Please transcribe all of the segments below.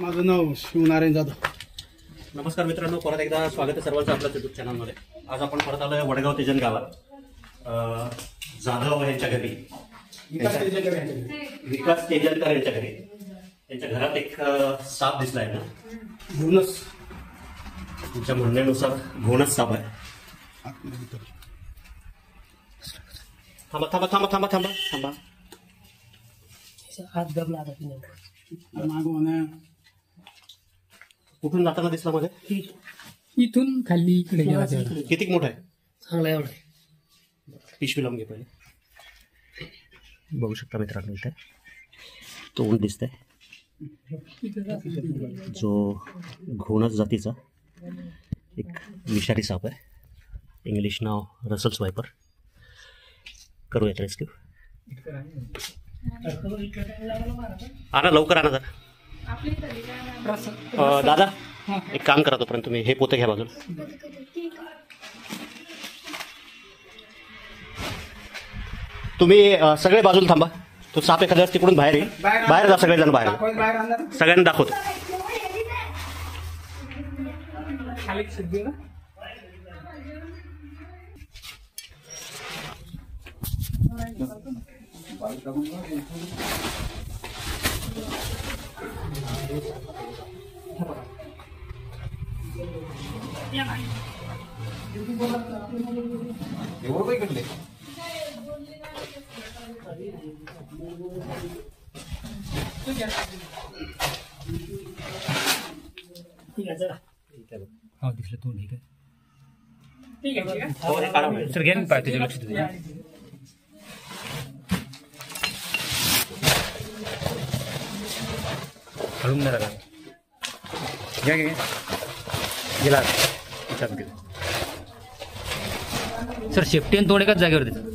माझं नाव शिवनारायण जाधव. नमस्कार मित्रांनो, परत एकदा स्वागत आहे सर्वांचं आपल्या युट्यूब चॅनलमध्ये. आज आपण परत आलोय वडगाव तेजन गावात, जाधव यांच्या घरी, विकास तेजनकर यांच्या घरी. त्यांच्या घरात एक साप दिसलाय ना, घोणस. तुमच्या म्हणण्यानुसार घोणस साप आहे. थांबा थांबा थांबा थांबा थांबा थांबा. हात गबला कुठून जाताना दिसला मध्ये? इथून खाली इकडे गेला. किती मोठा आहे? चांगला एवढा. पिशवी लावून घे पहिले. बघू शकता मित्रांनो, इथे तोंड दिसतंय. जो घोणस जातीचा एक विषारी साप आहे. इंग्लिश नाव रसल स्वायपर. करूयात रेस्क्यू. आणा लवकर, आणा जरा. दादा एक काम करा, तोपर्यंत तुम्ही हे पोते घ्या बाजूला. तुम्ही सगळे बाजूला थांबा. तो साप एखाद्या तिकडून बाहेर येईल. बाहेर जा सगळेजण, बाहेर. सगळ्यांना दाखवतो. हो दिसलं तू. ठीक आहे, सर घ्या पाय त्याच्या लक्ष द्या. हळून नाही राहिला. घ्या घ्या गेला सर. शेफ्टी आणि तोड एकाच जागेवर देतात.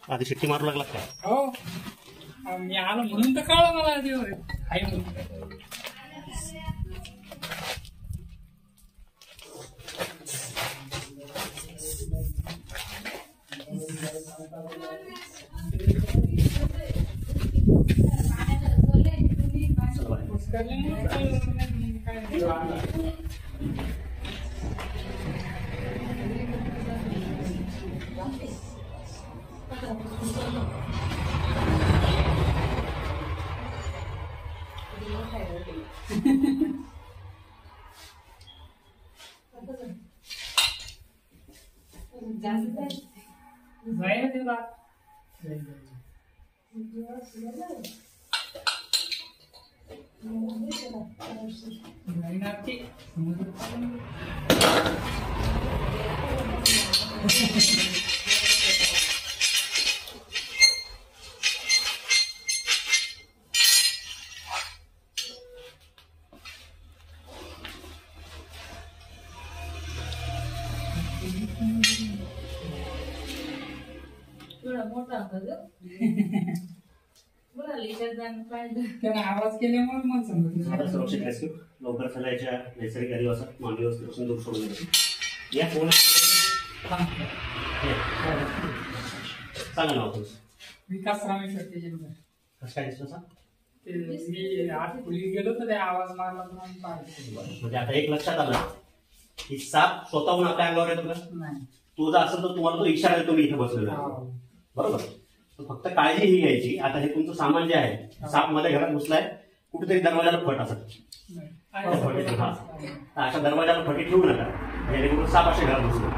आधी शिट्टी मारू लागला काय? हो, मी आलो म्हणून तर कळलं मला. आई म्हणून आवाज केल्यामुळे मला समजलं. सुरक्षित रेस्क्यू लवकर त्याला याच्या नैसर्गिक अधिवासात मानवी वस्तीपासून दूर सोडून द्यायची. या फोन सांगा नाव तुझं. विकास रामेश्वर तेजनकर. कसं काय दिसलं सांग? मी आत खोली गेलो तर आवाज मारला म्हणून पाहिजे. म्हणजे आता एक लक्षात आलं की साप स्वतःहून आपल्या अंगावर येतो का? नाही. तू जर असेल तर तुम्हाला तो इशारा देतो मी इथे बसलेला आहे. बरोबर. फक्त काळजी ही घ्यायची. आता हे तुमचं सामान जे आहे, साप मध्ये घरात घुसलाय, कुठेतरी दरवाजाला फट असत. अशा दरवाजाला फटी ठेवू नका, जेणेकरून साप असे घरात घुसले.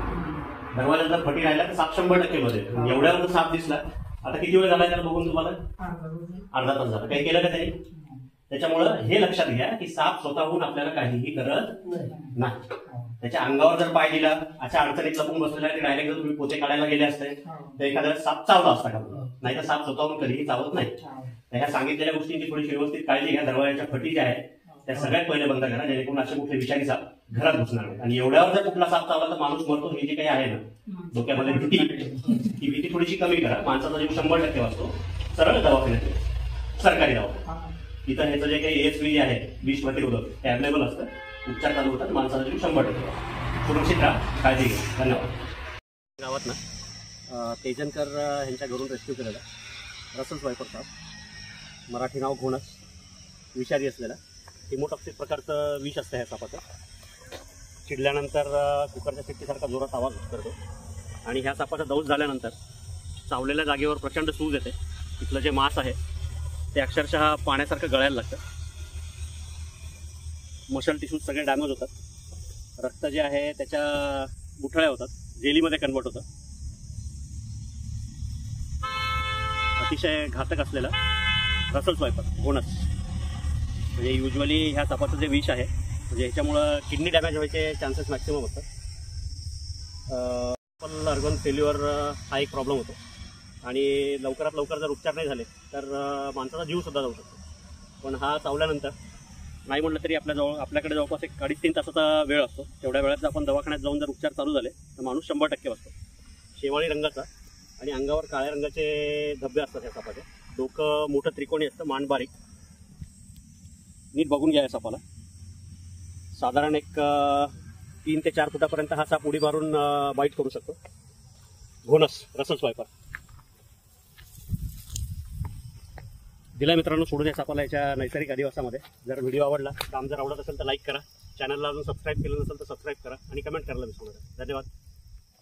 दरवाजाला जर फटी राहिला तर साप 100% मध्ये. एवढ्यावर साप दिसला. आता किती वेळ झाला त्याला बघून तुम्हाला? अर्धा तास झाला. काही केलं का त्यांनी? त्याच्यामुळं हे लक्षात घ्या की साप स्वतःहून आपल्याला काहीही करत नाही. त्याच्या अंगावर जर पाय दिला, अशा अडचणीत लपून बसलेला की डायरेक्ट जर तुम्ही पोते काढायला गेले असते तर एखाद्या साप चावला असता का? नाही तर साप स्वतःहून कधीही चावत नाही. ह्या सांगितलेल्या गोष्टींची थोडीशी व्यवस्थित काळजी घ्या. दरवाजाच्या फटी ज्या आहेत त्या सगळ्यात पहिले बंद करा, जेणेकरून असे कुठले विषारी साप घरात घुसणार नाही. आणि एवढ्यावर जर कुठला साप चावला तर माणूस मरतो हे जे काही आहे ना डोक्यामध्ये भीती, ही भीती थोडीशी कमी करा. माणसाचा जीव 100% वाचतो. सरळ दवाखान्यात सरकारी दवाखाना. इथं ह्याचं जे काही ASV आहे विष प्रतिरोधक ते अवेलेबल असतं. उपचार चालू होतात. माणसाचा जीव 100% सुरक्षित राहा. काळजी घ्या. धन्यवाद. गावात ना तेजनकर ह्यांच्या घरून रेस्क्यू केलेला रसल स्वायपर साप. मराठी नाव घोणस. विषारी असलेला हिमोटॉक्सिक प्रकारचं विष असतं ह्या सापाचं. चिडल्यानंतर कुकरच्या शिट्टीसारखा जोरात आवाज करतो आणि ह्या सापाचा दौस झाल्यानंतर चावलेल्या जागेवर प्रचंड सूज येते. तिथलं जे मांस आहे ते अक्षरशः पाण्यासारखं गळायला लागतं. मसल टिश्यूज सगळे डॅमेज होतात. रक्त जे आहे त्याच्या गुठळ्या होतात. जेलीमध्ये कन्वर्ट होतं. अतिशय घातक असलेला रसल स्वायपर घोणस. म्हणजे युजली ह्या सापाचं जे विष आहे म्हणजे ह्याच्यामुळं किडनी डॅमेज व्हायचे चान्सेस मॅक्सिमम असतात. अर्गन फेल्युअर हा एक प्रॉब्लेम होतो आणि लवकरात लवकर जर उपचार नाही झाले तर माणसाचा जीवसुद्धा जाऊ शकतो. पण हा चावल्यानंतर नाही म्हटलं तरी आपल्याकडे जवळपास एक 2.5-3 तासाचा वेळ असतो. तेवढ्या वेळात जर आपण दवाखान्यात जाऊन जर उपचार चालू झाले तर माणूस 100% वाचतो. शेवाळी रंगाचा आणि अंगावर काळ्या रंगाचे धब्बे असतात या सापाचे. डोकं मोठं त्रिकोणी असतं. मान बारीक. नीट बघून घ्या या सापाला. साधारण एक 3 ते 4 फुटापर्यंत हा साप उडी मारून बाईट करू शकतो. घोणस रसल स्वायपर दिला मित्रांनो सोडून या सापाला याच्या नैसर्गिक अधिवासामध्ये. जर व्हिडिओ आवडला, काम जर आवडत असेल तर लाईक करा. चॅनलला अजून सबस्क्राईब केलं नसेल तर सबस्क्राईब करा आणि कमेंट करायला विसरू नका. धन्यवाद.